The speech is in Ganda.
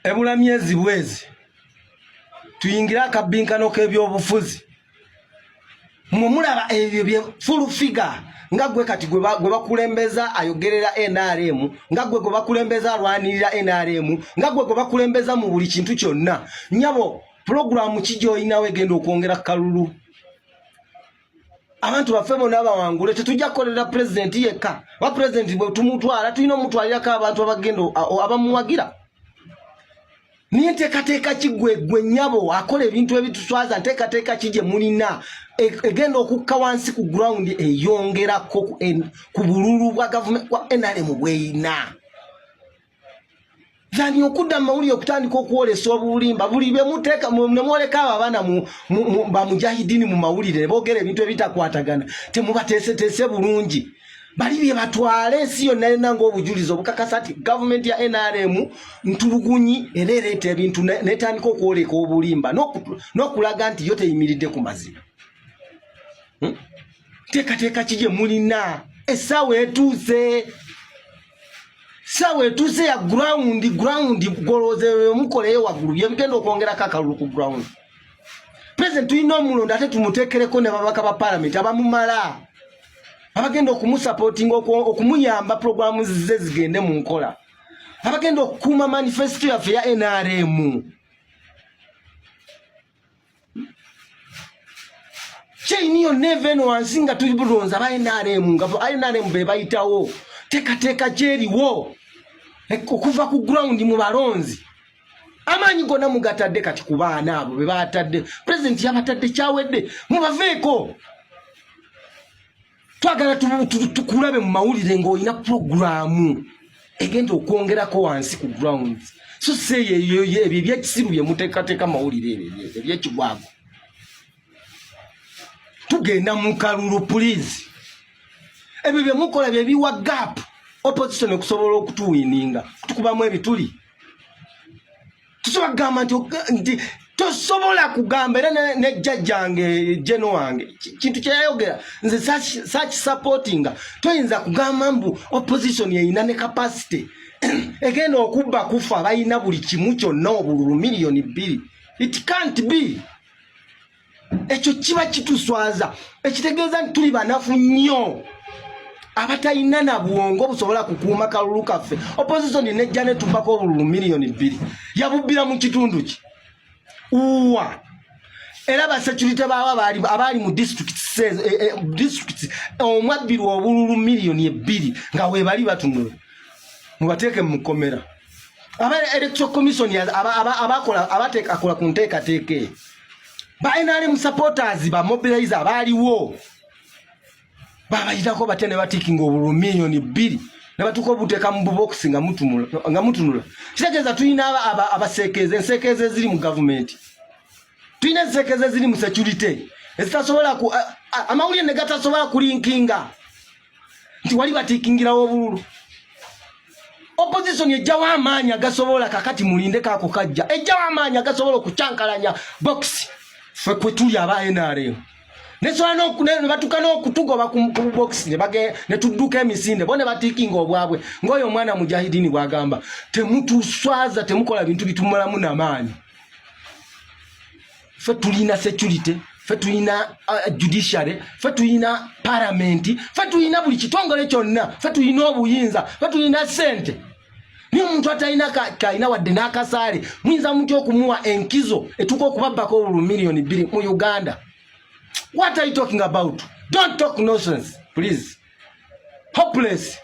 ebula myezi bwezi tuyingira akabinkano k'ebyobufuzi mulaba ebyo bye full figure nga gwe kati gwe bakulembeza ayogerera NRM nga gwe bakulembeza alwanirira NRM nga gwe bakulembeza mu buli kintu kyonna nyabo program kijo inawe genda okwongera kalulu abantu bafemo n'abawangule tetujja kolera president yeka wa president bwe tumutwala tulina omutwalira ka abantu abagendo abamuwagira niye teka kigwe nyabo akola ebintu ebituswaza teka kije mulina egenda okukka wansi ku ground eyongera ku bululu bwa government kwa NRM bweina zani okuda mawuli okutandika okuwolesa obulimba buli be muteka nemwoleka abana mu bamujahidini mu mawulire bogere ebintu ebitakwatagana temubateese bulungi bali bye batwale siyo nalina ngo obujulizo bukakasati government ya NRM ntulugunyi ererete ebintu netandika okuwoleka obulimba nokulaga nti yote yimiridde ku mazima teka kije mulina esawe etuse ya ground goloze mukole wagulu byebigenda okwongera kakalulu ku ground president tuyina omulonda ate tumutekereko ne babaka ba parliament abamumala abagenda okumusupporting okumuyamba programu ze zigende mu nkola abagenda okukuma manifesto yafe ya NRM Chainiyo never no ansinga tulibulonza ba NRM ngabo NRM be bayitawo teka jeri wo okuva ku ground mu balonzi amanyi gona mugatadde kati kubaana abo be batadde president yabatadde kyawedde mubaveeko twagala tukulabe mu mawulire ng'olina programu egenda okwongerako wansi ku ground so seye ebyo ebyekisiru bye muteekateeka mawulire ebyekigwago tugenda mu kalulu please ebyo bye mukola bye biwa gap opposition okusobola okutuwininga tukubamu ebituli tusobola kugamba nti tosobola kugamba era ne jjajjange jeno wange kintu kyayogera nze such supporting toyinza kugamba mbu opposition yeyina ne capacity egenda okubba kufa bayina buli kimu kyonna obululu miliyoni 2 it can't be ekyo kiba kituswaza ekitegeeza nti tuli banafu nnyo abatayina na bwongo busobola kukuuma kalulu kaffe opposition nejja netumbako obululu miliyoni 2 yabubbira mu kitundu ki uwa era basecurity bawa abali mu district omwabbiru obululu miliyoni 2 nga we bali batunula mubateeke mu komera aba electoral commission abakola abateka akola ku nteekateeka ba NRM supporters ba mobilize abaliwo babayitako batene batikinga obululu miliyoni 2 ne batuko buteeka mu box nga mutunula kitegeeza tulina abasekeze ensekeze ziri mu government tulina ensekeze ziri mu security ezitasobola ku amawulire ne gatasobola kulinkinga nti wali batikingira obululu opposition ejjawa amaanyi agasobola kakati mulinde kako kajja ejjawa amaanyi agasobola okucyankalanya box fe kwe tuli aba NRM neswana okunene batukana okutugoba ku box ne tudduka emisinde bone batikinga obwabwe ngoyo mwana mujahidini bwagamba temutuswaza temukola bintu bitumulamu namaanyi fe tulina security fe tulina judiciary fe tulina parliament fe tulina buli kitongole kyonna fe tulina obuyinza fe tulina sente ni muntu atayina kaina wadde n'akasaale muyinza muti okumuwa enkizo etuko okubabbako obululu miliyoni 2 mu Uganda. What are you talking about? Don't talk nonsense, please. Hopeless.